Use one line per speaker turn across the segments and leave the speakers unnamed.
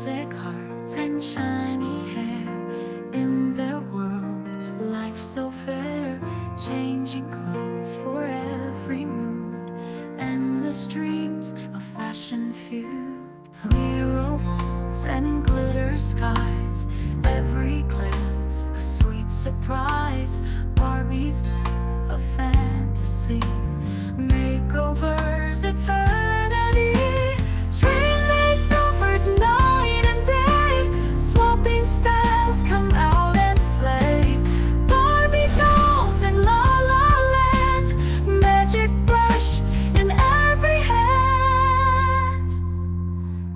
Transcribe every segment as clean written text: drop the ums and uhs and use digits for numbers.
music hearts and shiny hair. In their world, life so fair, changing clothes for every mood, endless dreams of fashion feud. Mirror walls and glitter skies, every glance a sweet surprise. Barbie's a fantasy, makeovers eternity. Dream makeovers night and day, swapping styles come out and play. Barbie dolls in La La Land, magic brush in every hand.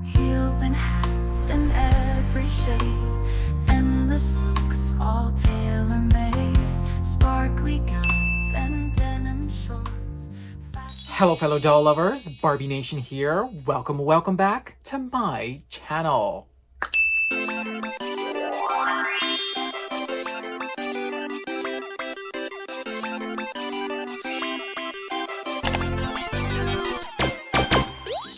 Heels and hats in every shade, endless looks all tailor-made. Sparkly gowns and denim shorts.
Hello fellow doll lovers, Barbie Nation here. Welcome back to my channel.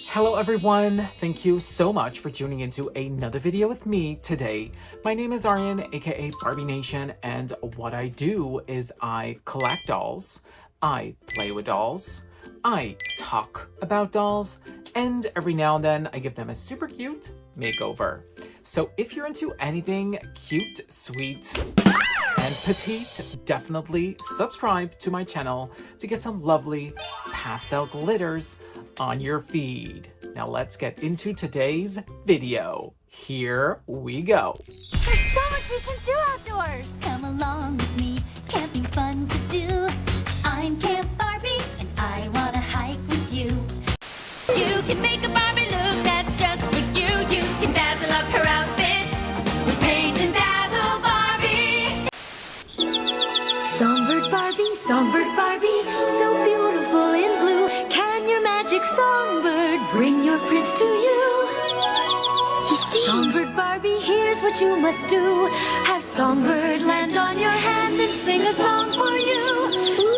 Hello everyone, thank you so much for tuning into another video with me today. My name is Aryan, aka Barbie Nation, and what I do is I collect dolls, I play with dolls, I talk about dolls, and every now and then I give them a super cute makeover. So if you're into anything cute, sweet, and petite, definitely subscribe to my channel to get some lovely pastel glitters on your feed. Now let's get into today's video. Here we go.
There's so much we can do outdoors! Come along with me, camping's fun to do. I'm Camp Barbie, and I wanna hike with you. You can make a Barbie look that's just for you. You can dazzle up her outfit with paint and Dazzle Barbie. Songbird Barbie, so beautiful in blue. Can your magic songbird bring your prince to you? He sings. Songbird Barbie, here's what you must do. Have Songbird land on your hand and sing a song for you.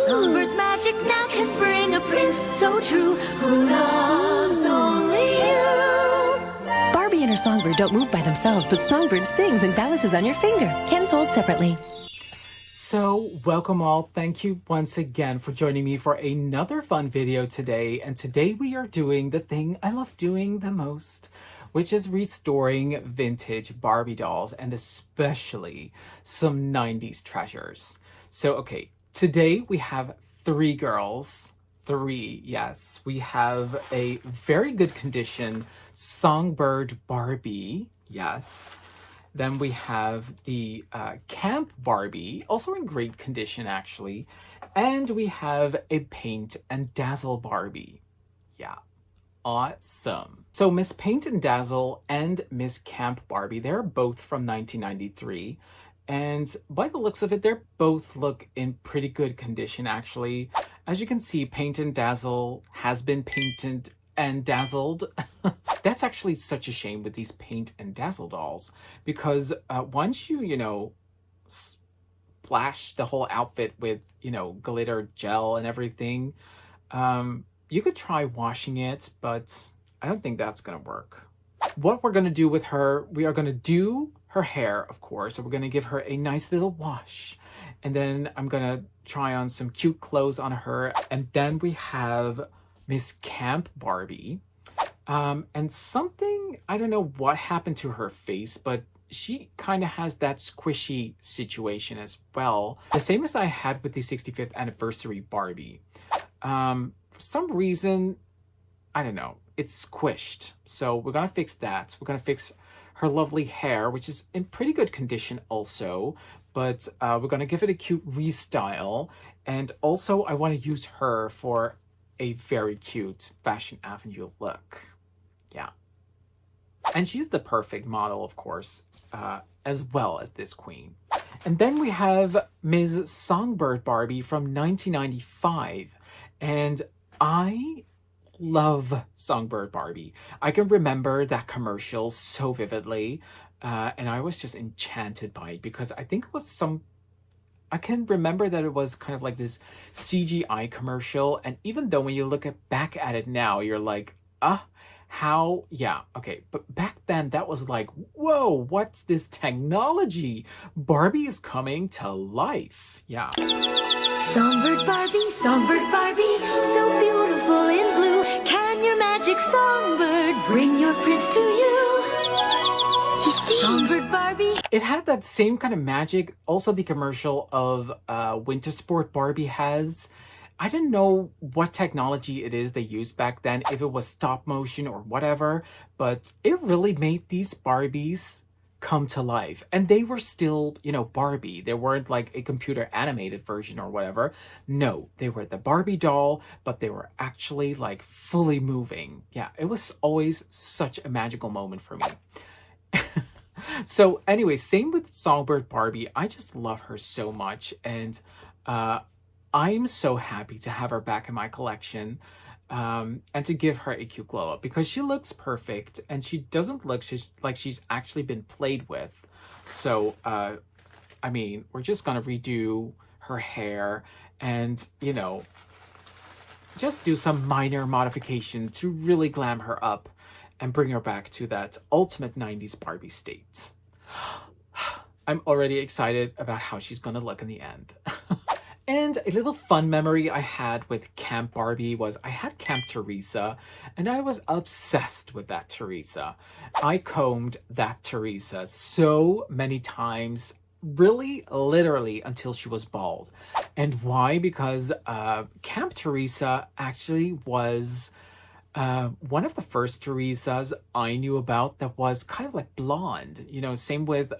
Songbird's magic now can bring a prince so true, who loves only you.
Barbie and her songbird don't move by themselves, but Songbird sings and balances on your finger. Hands hold separately.
So welcome all, thank you once again for joining me for another fun video today. And today we are doing the thing I love doing the most, which is restoring vintage Barbie dolls and especially some 90s treasures. So okay, today we have three girls. Yes. We have a very good condition Songbird Barbie, yes. Then we have the Camp Barbie, also in great condition actually. And we have a Paint and Dazzle Barbie. Yeah, awesome. So Miss Paint and Dazzle and Miss Camp Barbie, they're both from 1993. And by the looks of it, they both look in pretty good condition actually. As you can see, Paint and Dazzle has been painted and dazzled. That's actually such a shame with these Paint and Dazzle dolls, because once you splash the whole outfit with, glitter gel and everything, you could try washing it, but I don't think that's gonna work. What we're gonna do with her, we are gonna do her hair, of course, so we're gonna give her a nice little wash, and then I'm gonna try on some cute clothes on her, and then we have Miss Camp Barbie. And something, I don't know what happened to her face, but she kind of has that squishy situation as well. The same as I had with the 65th anniversary Barbie. For some reason, I don't know, it's squished. So we're gonna fix that. We're gonna fix her lovely hair, which is in pretty good condition also, but we're gonna give it a cute restyle. And also I wanna use her for a very cute Fashion Avenue look. Yeah. And she's the perfect model, of course, as well as this queen. And then we have Ms. Songbird Barbie from 1995. And I love Songbird Barbie. I can remember that commercial so vividly. And I was just enchanted by it because I think it was I can remember that it was kind of like this CGI commercial. And even though when you look back at it now, you're like, How, yeah, okay, but back then that was like, whoa, what's this technology? Barbie is coming to life. Yeah.
Songbird Barbie, so beautiful in blue. Can your magic songbird bring your prince to you? He sings. Songbird Barbie.
It had that same kind of magic. Also, the commercial of Winter Sport Barbie has. I didn't know what technology it is they used back then, if it was stop motion or whatever, but it really made these Barbies come to life. And they were still, you know, Barbie. They weren't like a computer animated version or whatever. No, they were the Barbie doll, but they were actually like fully moving. Yeah, it was always such a magical moment for me. So anyway, same with Songbird Barbie. I just love her so much. And I'm so happy to have her back in my collection, and to give her a cute glow up, because she looks perfect and she doesn't look like she's actually been played with. So, I mean, we're just gonna redo her hair and, you know, just do some minor modification to really glam her up and bring her back to that ultimate 90s Barbie state. I'm already excited about how she's gonna look in the end. And a little fun memory I had with Camp Barbie was I had Camp Teresa, and I was obsessed with that Teresa. I combed that Teresa so many times, really literally until she was bald. And why? Because Camp Teresa actually was one of the first Teresas I knew about that was kind of like blonde. You know, same with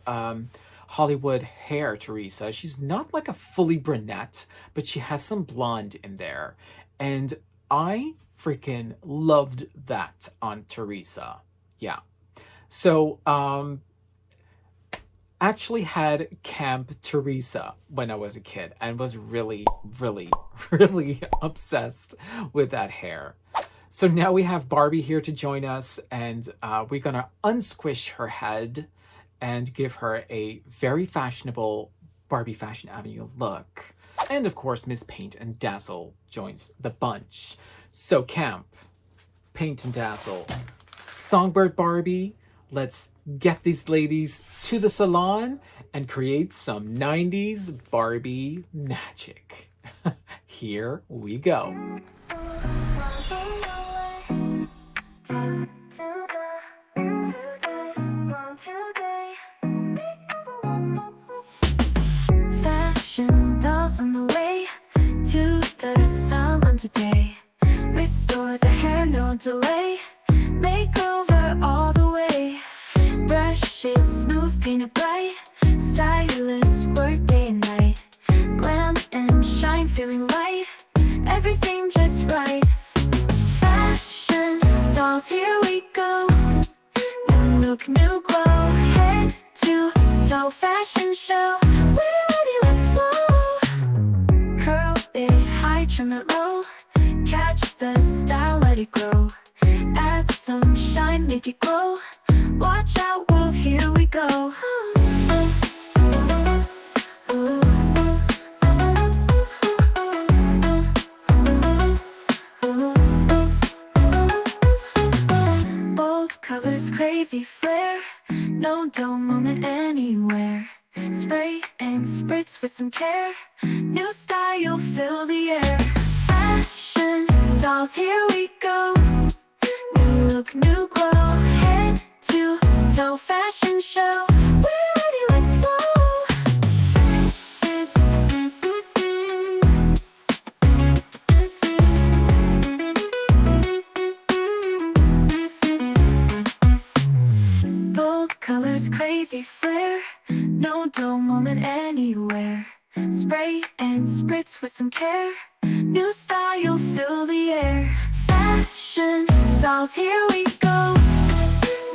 Hollywood hair Teresa. She's not like a fully brunette, but she has some blonde in there. And I freaking loved that on Teresa. Yeah. So, actually had Camp Teresa when I was a kid and was really, really, really obsessed with that hair. So now we have Barbie here to join us, and we're gonna unsquish her head and give her a very fashionable Barbie Fashion Avenue look. And of course, Miss Paint and Dazzle joins the bunch. So Camp, Paint and Dazzle, Songbird Barbie, let's get these ladies to the salon and create some 90s Barbie magic. Here we go.
Fashion dolls on the way to the salon today. Restore the hair, no delay. Makeover all the way. Brush it smooth, paint it bright. Stylists work day and night. Glam and shine, feeling light. Everything just right. Fashion dolls, here we go. New look, new glow. Head to toe fashion show. We're ready, let's flow. Curl it high, trim it low. Catch the style, let it grow. Add some shine, make it glow. Watch out, world, here we go. Bold colors, crazy flair. No dull moment anywhere. Spray and spritz with some care. New style, fill the air. Fashion dolls, here we go. New look, new glow. Head to toe fashion show. We're ready, let's flow. Bold colors, crazy flair. No dull moment anywhere. Spray and spritz with some care. New style, fill the air. Fashion dolls, here we go.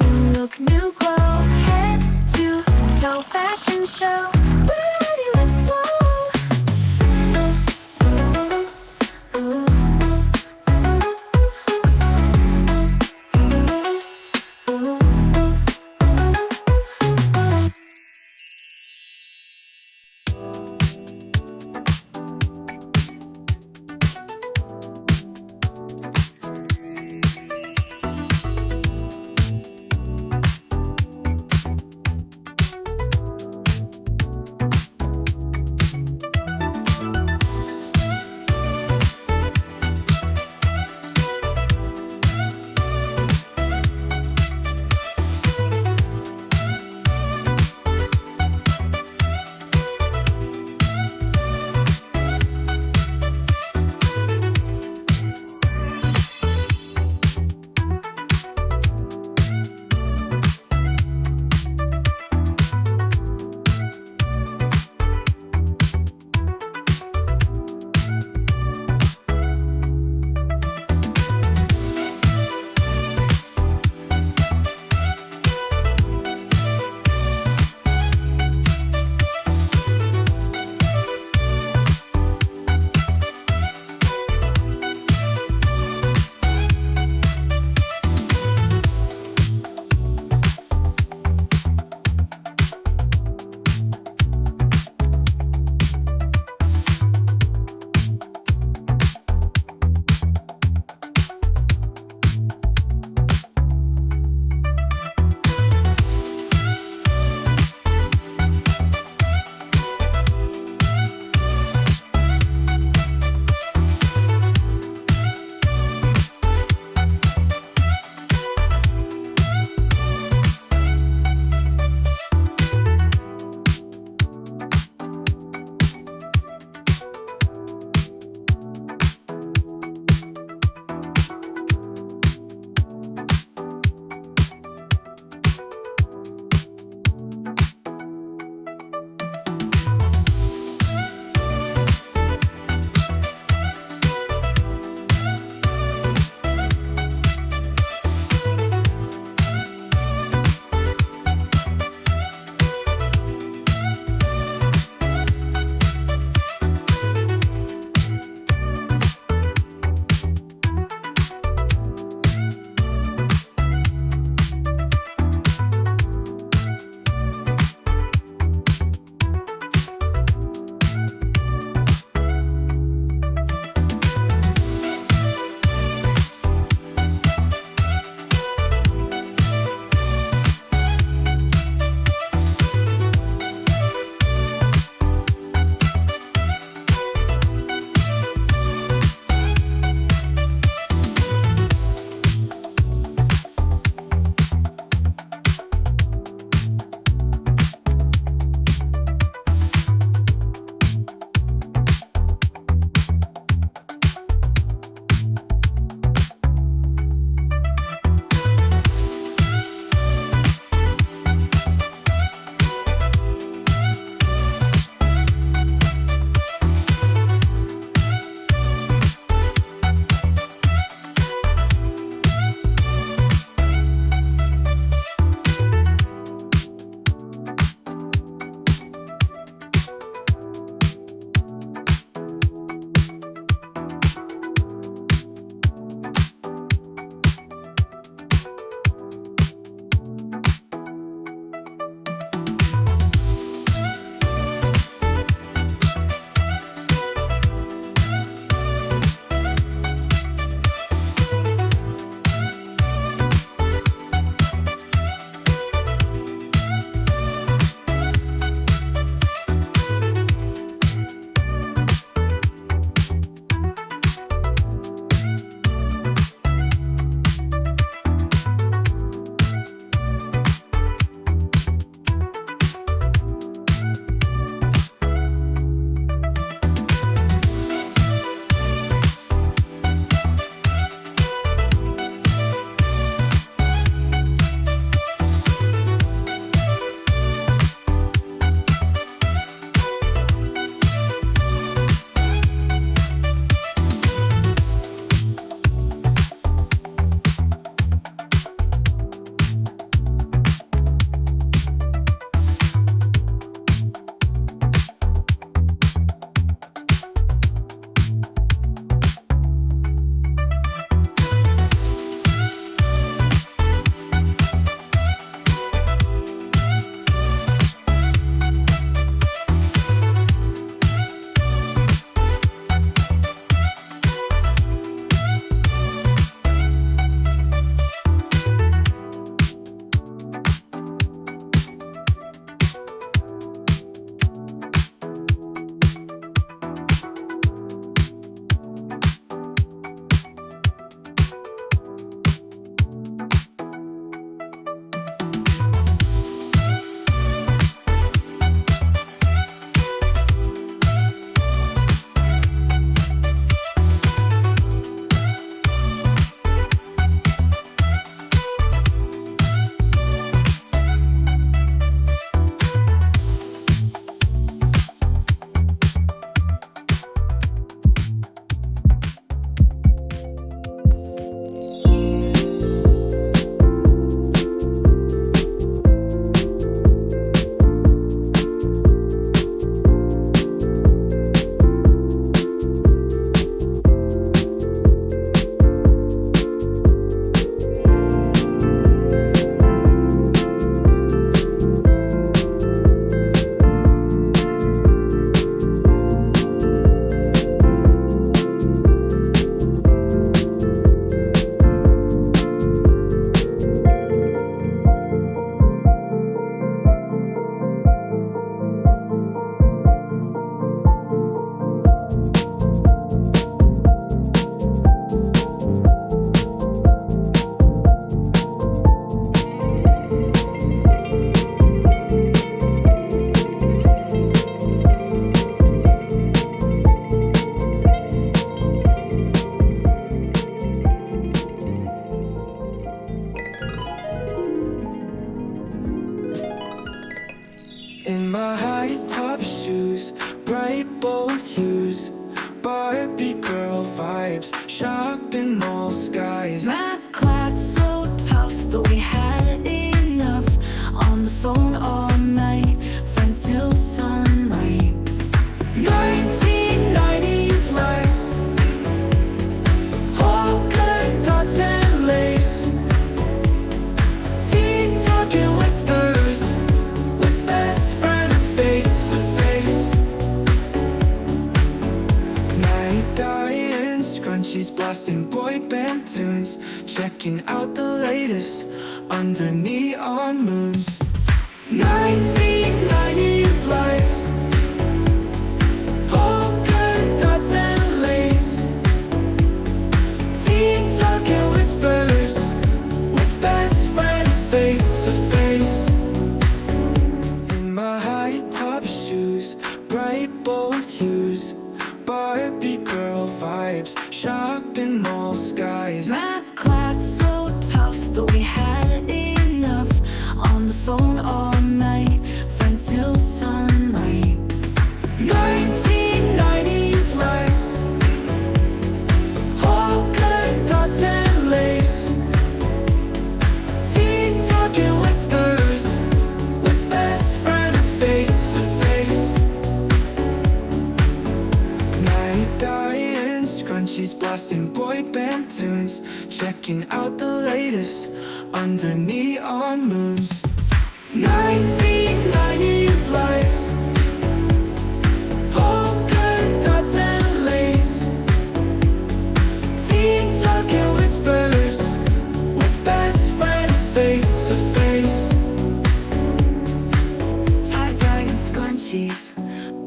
New look, new glow. Head to toe fashion show. We're ready, let's flow.
vibes, shopping all skies.
Math class so tough, but we had enough. On the phone all night, friends till sunlight. 1990s life, polka dots and lace. Teen talking whispers with best friends face to face.
Night dying scrunchies, blasting boy band tunes, checking out the latest under neon moons.
1990s life, polka dots and lace. Teen talking whispers with best friends face to face.
In my high top shoes, bright bold hues, Barbie girl vibes, shopping all skies.
Math class so tough, but we had enough. On the phone all night, friends till sunlight. 1990s life, polka dots and lace. Teen talking whispers with best friends face to face.
Night dying scrunchies, blasting boy band tunes, checking out the latest under neon moons.
1990s life, polka dots and lace. Teen talking whispers with best friends face to face. Tie-dye and scrunchies,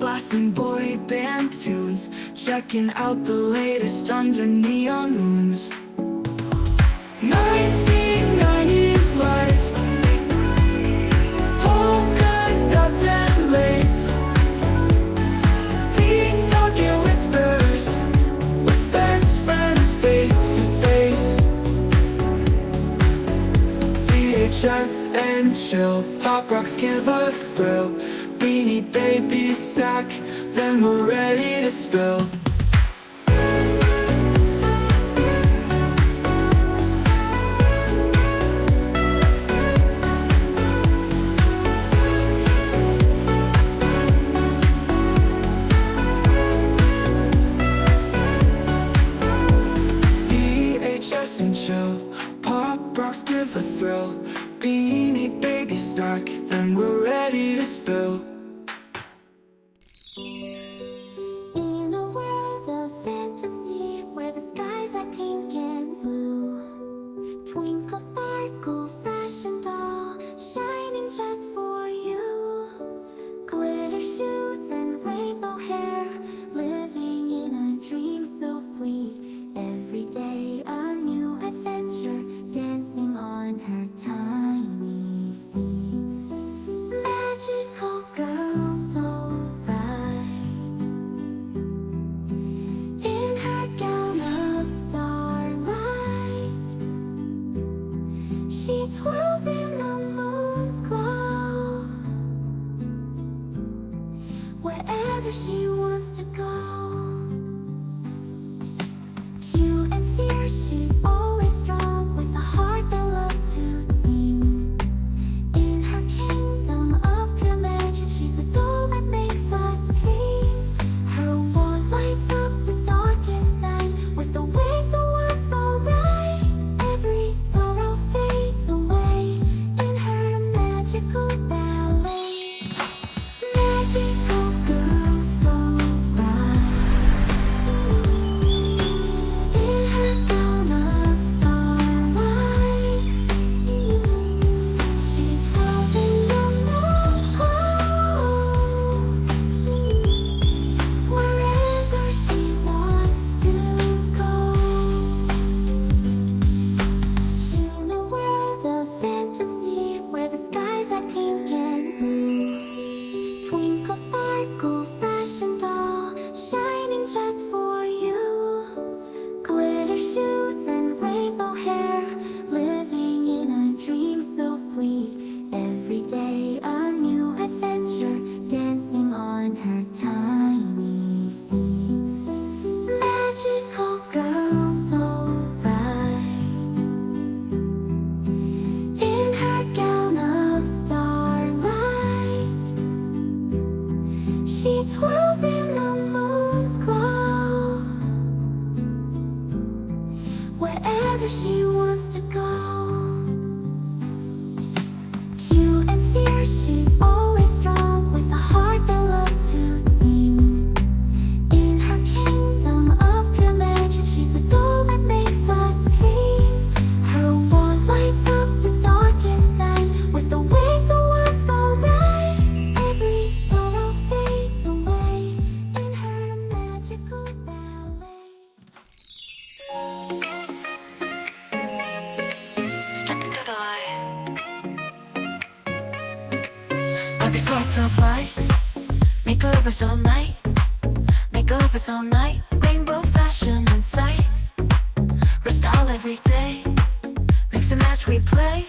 blasting boy band tunes, checking out the latest under neon moons. 1990s life, polka dots and lace. Teen talking whispers with best friends face to face.
VHS and chill, pop rocks give a thrill. Beanie Baby stack, then we're ready to spill. VHS and chill, pop rocks give a thrill. Beanie Baby stack, then we're ready to spill.
In a world of fantasy, where the skies are pink and blue, twinkle, sparkle, fashion doll, shining just for you. Glitter shoes and rainbow hair, living in a dream so sweet. Every day a new adventure, dancing on her tiny feet. Magical girl, so bright, in her gown of starlight. She twirls in the moon's glow, wherever she wants to go. Cute and
wherever she wants to go. Cute and fierce, she's always strong, with a heart that loves to sing. In her kingdom of pure magic, she's the doll that makes us scream. Her wand lights up the darkest night with the wave that works alright. Every sorrow fades away in her magical ballet. Step into the light. Barbie's multiply, makeovers all night, makeovers all night. Rainbow fashion in sight, Restyle every day, mix and match we play.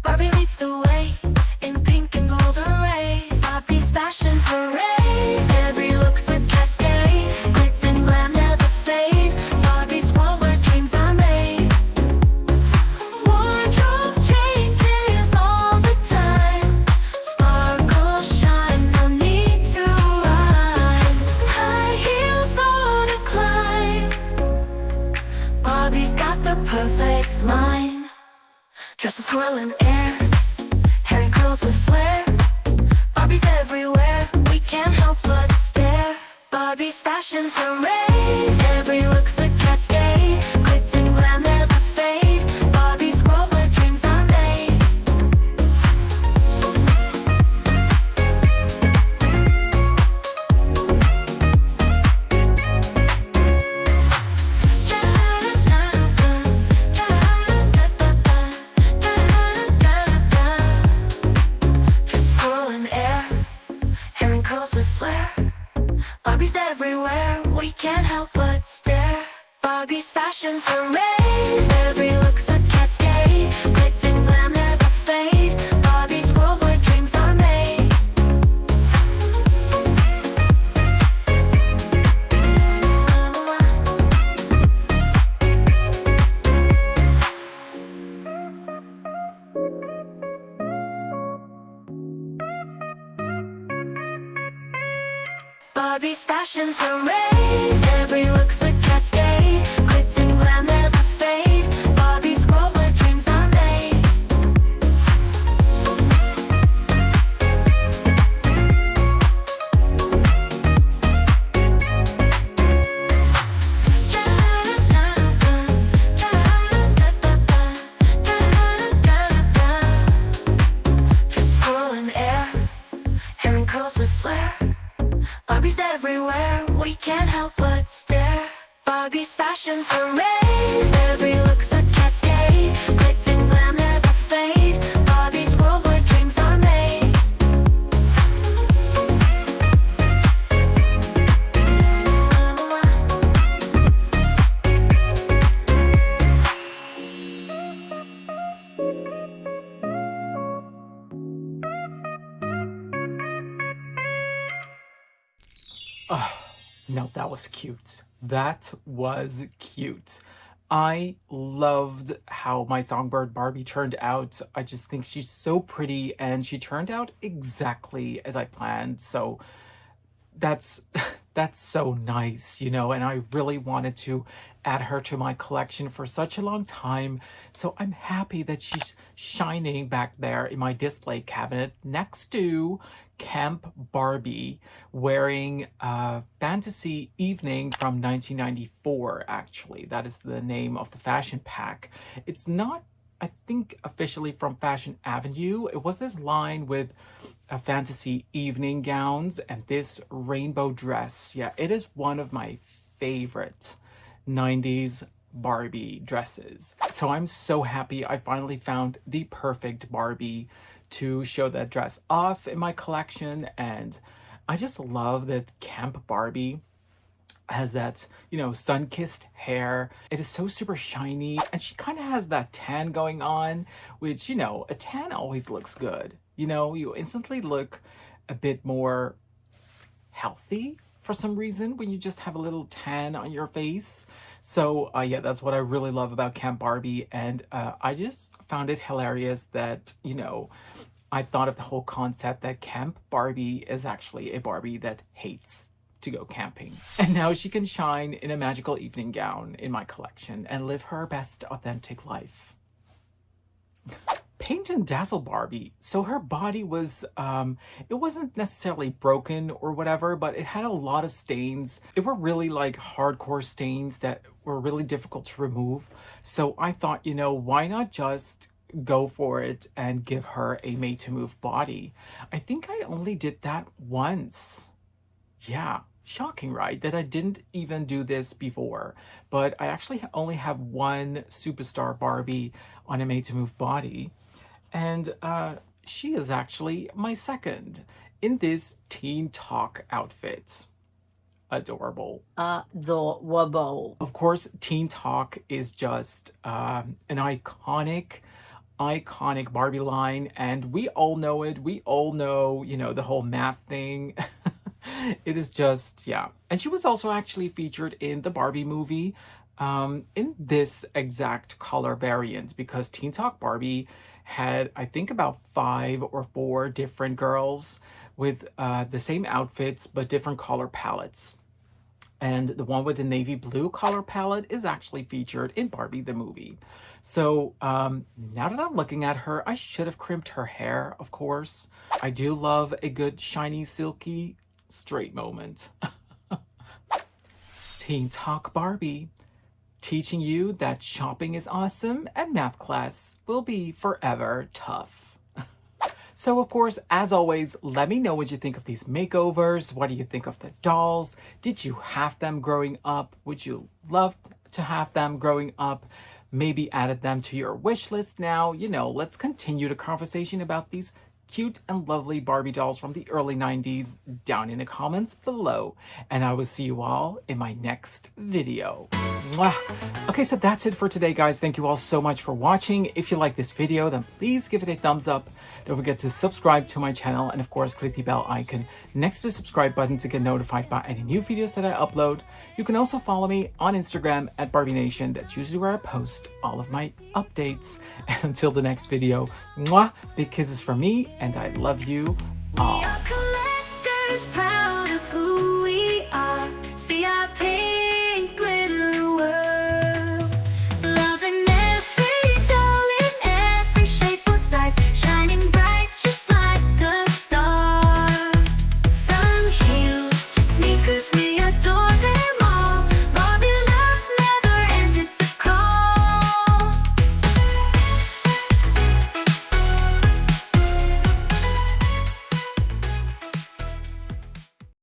Barbie leads the way in pink and gold array. Barbie's fashion parade, every look's a cascade, glitz and glam never fade. Barbie's world where dreams are made. Wardrobe changes all the time, sparkle shine, no need to rhyme. High heels on a climb, Barbie's got the perfect line. Dresses twirl in air, hair and curls with flair. Barbie's everywhere, we can't help but stare. Barbie's fashion parade, every look's a cascade, glitz and glam never fade. Barbie's world where dreams are made. Just swirl in air, hair and curls with flair. Barbie's everywhere, we can't help but stare. Barbie's fashion parade, every look's a cascade, glitz and glam never fade. Barbie's world where dreams are made. Barbie's fashion parade, every look's a cascade, glitz and glam never fade. Barbie's world where dreams are made. Just swirl in air, hair and curls with flair. Barbie's everywhere, we can't help but stare. Barbie's fashion parade, every look's a cascade, glitz and glam never fade. Barbie's world where dreams are made.
No, that was cute. That was cute. I loved how my Songbird Barbie turned out. I just think she's so pretty and she turned out exactly as I planned. So that's that's so nice, you know, and I really wanted to add her to my collection for such a long time. So I'm happy that she's shining back there in my display cabinet next to Camp Barbie, wearing Fantasy Evening from 1994, actually. That is the name of the fashion pack. It's not, I think, officially from Fashion Avenue. It was this line with fantasy evening gowns and this rainbow dress. Yeah, it is one of my favorite 90s Barbie dresses. So I'm so happy I finally found the perfect Barbie to show that dress off in my collection. And I just love that Camp Barbie has that, you know, sun-kissed hair. It is so super shiny, and she kind of has that tan going on, which, you know, a tan always looks good. You know, you instantly look a bit more healthy for some reason when you just have a little tan on your face. So yeah, that's what I really love about Camp Barbie. And I just found it hilarious that, you know, I thought of the whole concept that Camp Barbie is actually a Barbie that hates to go camping. And now she can shine in a magical evening gown in my collection and live her best authentic life. Paint and Dazzle Barbie. So her body was, it wasn't necessarily broken or whatever, but it had a lot of stains. It were really like hardcore stains that were really difficult to remove. So I thought, you know, why not just go for it and give her a made to move body? I think I only did that once. Yeah. Shocking, right? That I didn't even do this before. But I actually only have one superstar Barbie on a made to move body. And she is actually my second in this Teen Talk outfit. Adorable.
Adorable.
Of course, Teen Talk is just an iconic Barbie line. And we all know it. We all know, you know, the whole math thing. It is just, yeah. And she was also actually featured in the Barbie movie in this exact color variant, because Teen Talk Barbie had, I think, about 5 or 4 different girls with the same outfits but different color palettes. And the one with the navy blue color palette is actually featured in Barbie the movie. So now that I'm looking at her, I should have crimped her hair, of course. I do love a good shiny, silky, straight moment. Teen Talk Barbie, teaching you that shopping is awesome and math class will be forever tough. So of course, as always, let me know what you think of these makeovers. What do you think of the dolls? Did you have them growing up? Would you love to have them growing up? Maybe added them to your wish list now. You know, let's continue the conversation about these cute and lovely Barbie dolls from the early 90s down in the comments below. And I will see you all in my next video. Mwah. Okay, so that's it for today, guys. Thank you all so much for watching. If you like this video, then please give it a thumbs up. Don't forget to subscribe to my channel, and of course, click the bell icon next to the subscribe button to get notified by any new videos that I upload. You can also follow me on Instagram at Barbie Nation. That's usually where I post all of my updates. And until the next video, mwah, big kisses from me, and I love you all.
Your collector's proud.